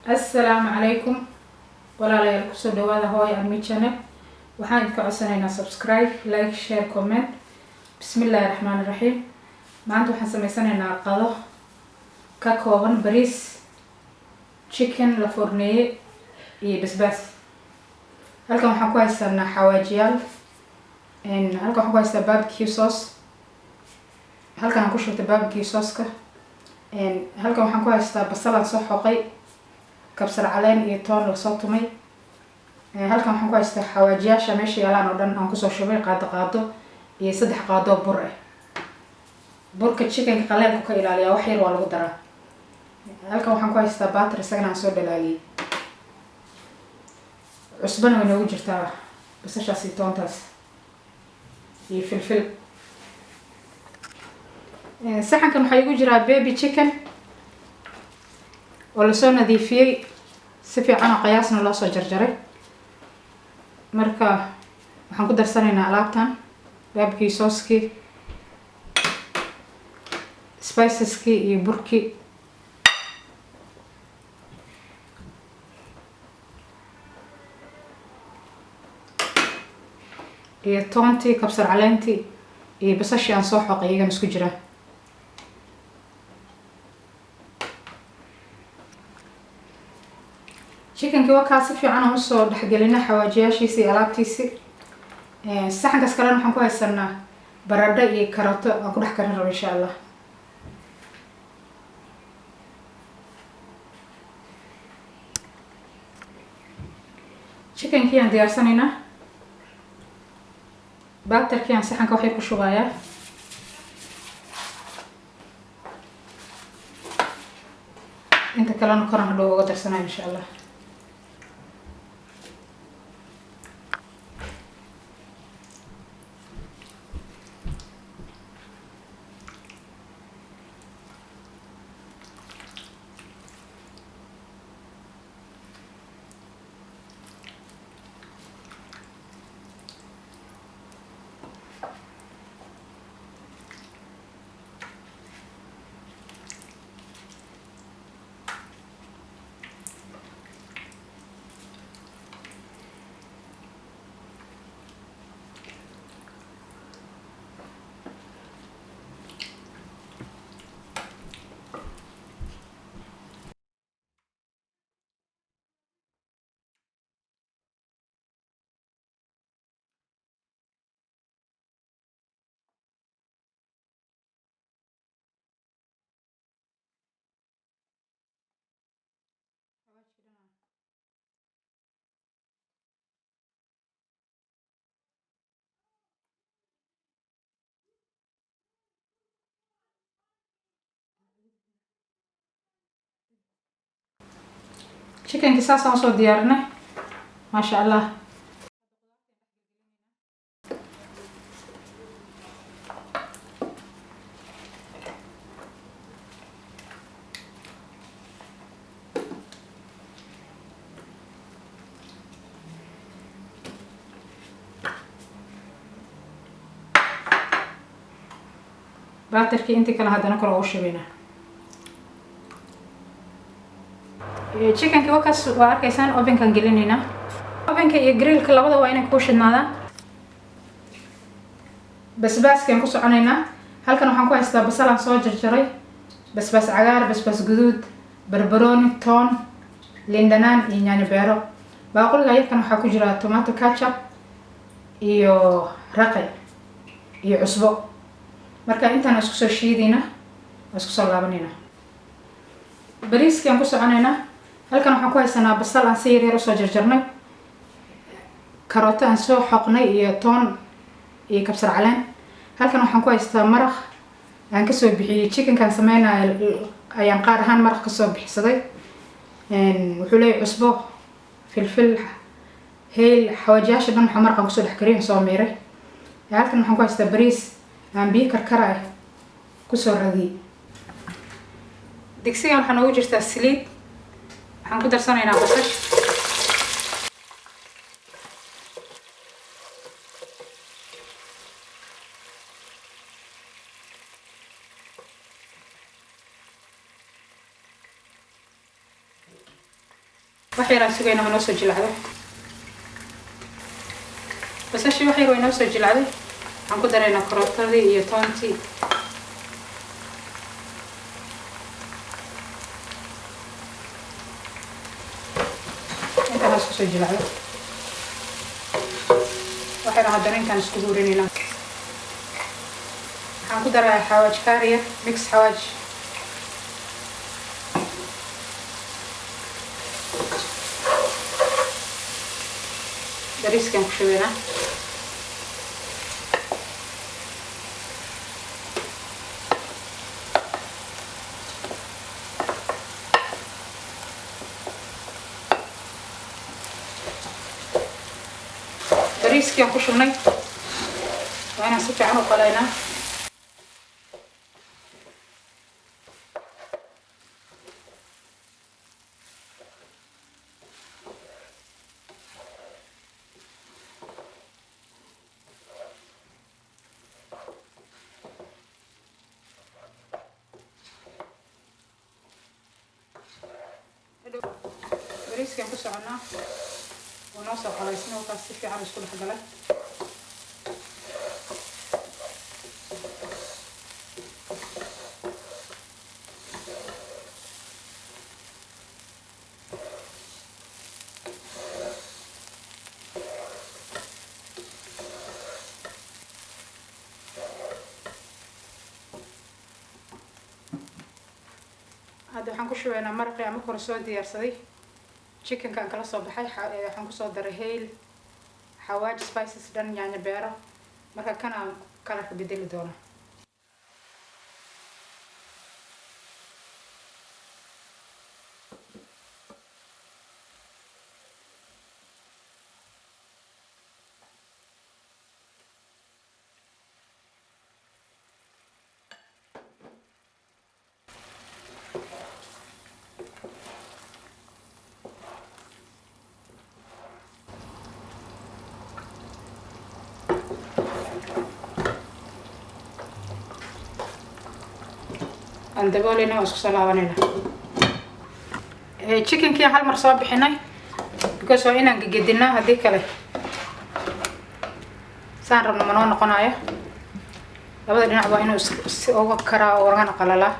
السلام عليكم ولا لا يلكسو دوادا هواي أرمي channel waxaan idinka codsanaynaa subscribe like share comment bismillahi raxmaani raxiim maanta waxaan sameysanaynaa qado ka kooban bariis chicken la foorneeyay iyo basbaas halkan waxaan ku haysanaa xawaajiyaal halkan waxaan ku haystaa barbecue sauce halkan aan ku shubtay barbecue sauce-ka halkan waxaan ku haystaa basal aan soo xoqay kabsar caleen iyo toon la soo tumay halkan waxaan ku haystaa xawaajiyaasha meesha yaalaan oo dhan aan kusoo shubay qaado iyo 3 qaado bur ah burka chicken qaleelku ka ilaaliya wax yar waa lagu daraa halkan waxaan ku haystaa butter isagana aan soo dhalaaliyay cusbana way noogu jirtaa basashaas iyo toontaas iyo filfil saxankan waxaa igu jiraa baby chicken oo la soo nadiifiyay si fiican oo qiyaasna loo soo jarjaray marka waxaan ku darsanaynaa alaabtan barbecue sauce-ki spices-ki iyo burki iyo toontii kabsar caleentii iyo basashii aan soo xoqay iyagan isku jira chickenki waa kaa si fiican aan usoo dhexgelina xawaajiyaashiisi iyo alaabtiisi saxankaas kalena waxaan ku haysanaa baradho iyo karooto aan ku dhex karin rabo insha allah chickenkii aan diyaarsanaynaa baatarkii aan saxanka waxay ku shubayaa inta kalena koran hadhow uga darsanaya insha allah chickenki saas aan soo diyaarinay maasha allah baatarkii intii kale haddana kor ugu shubaynaa chickenki wakaas waa arkaysaan ovenkan gelinaynaa ovenka iyo grillka labada waa inay ku shidnaadaan basbaaskaan ku soconaynaa halkan waxaan ku haystaa basal aan soo jarjaray basbaas cagaar basbaas guduud barbarooni toon liin dhanaan iyo yaanyo beero baaquliga yarkan waxaa ku jira tomato ketchup iyo raqay iyo cusbo marka intaan isku soo shiidayna isku soo laabanayna bariiskaan ku soconaynaa halkan waxaan ku haysanaa basal aan si yar usoo jarjarnay karooto aan soo xoqnay iyo toon iyo kabsar caleen halkan waxaan ku haystaa maraq aan kasoo bixiyay chickenkaan sameynaya ayaan qaar ahaan maraq kasoo bixisaday wuxuu leeyahay cusbo filfil heel xawaajiyaasha dhan waxaa maraqan kusoo dhex kariyay soo miiray halkan waxaan ku haystaa bariis aan biyo karkara kusoo radiyay digsigan waxaa noogu jirtaa saliid waxaan ku darsanaynaa basash waxyar aan sugayna inoo soo jilacdo basashii waxyar way inoo soo jilacday waxaan ku daraynaa karootadii iyo toontii intaan isku soo jilacdo waxyar haddana intaan isku hurinayna waxaan ku darayaa xawaaj kaariya mix xawaaj bariiskaan ku shubaynaa bariiskii aan ku shubnay waa inaan si fiican u qalaynaa bariiskaan ku soconaa oo noo soo qalaysna oo kaas si fiican isku dhex galay hadda waxaan ku shubaynaa maraqii aan marka hore soo diyaarsaday chickenkaan kala soo baxay waxaan kusoo daray hayl xawaaj spices dhan yaanyo beero marka kan aan kalarka bedeli doona aan dabooleyna waan isku soo laabanayna chickenkii hal mar soo bixinay because waa inaan gegedinaa haddii kale saan rabno ma noo noqonayo labada dhinac waa inuu si uga karaa oo wargana qalalaa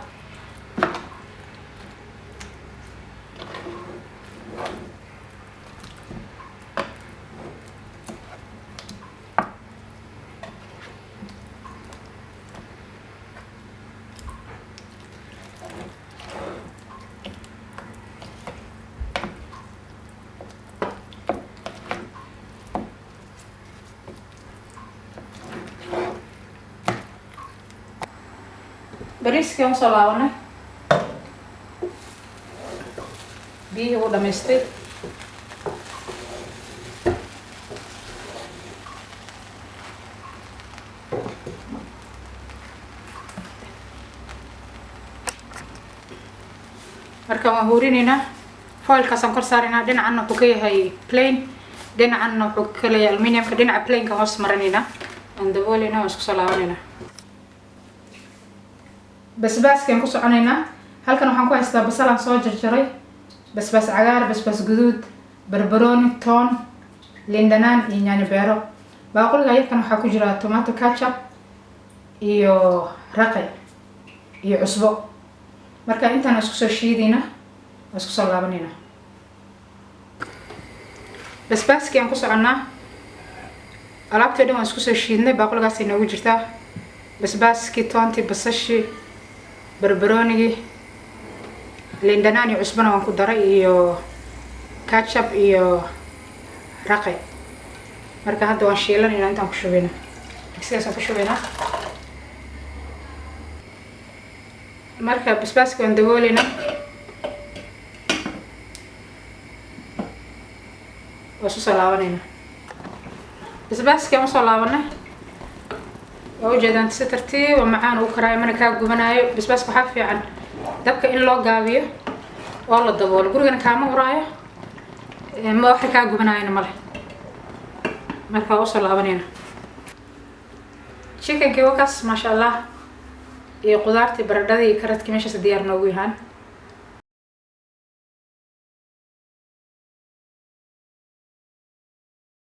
bariiskii aan soo laabanay biyihii wuu dhamaystay marka waan huurinaynaa foilkaasaan kor saaraynaa dhinacanna wuxuu ka yahay plain dhinacanna wuxuu ka leeyahay aluminiumka dhinaca plainka hoos marinaynaa aan daboolaynaa waan isku soo laabanaynaa basbaaskaan ku soconaynaa halkan waxaan ku haystaa basalaan soo jarjaray basbaas cagaar basbaas guduud barbarooni toon liin dhanaan iyo yaanyo beero baaquliga yarkan waxaa ku jira tomato ketchup iyo raqay iyo cusbo marka intaan isku soo shiidayna waan isku soo laabanayna basbaaskii aan ku soconnaa alaabtii dhan waan isku soo shiidnay baaquligaasay noogu jirtaa basbaaskii toontii basashii barbaroonigii liin dhanaan iyo cusbana waan ku daray iyo ketchup iyo raqay marka hadda waan shiilanaynaa intaan ku shubayna digsigaasaan ku shubaynaa marka basbaaska waan daboolaynaa waan isu soo laabanaynaa basbaaskii aan usoo laabanay waa ujeedaan si tartiib oo macaan uu karaayo mana kaa gubanayo basbaaska waxaa fiican dabka in loo gaabiyo oo la daboolo gurigana kaama uraayo ma waxa kaa gubanayana male marka waa usoo laabanayna chickenkii wakaas maasha allah iyo qudaartii baradhadii iyo karadkii meeshaas diyaar noogu yahaan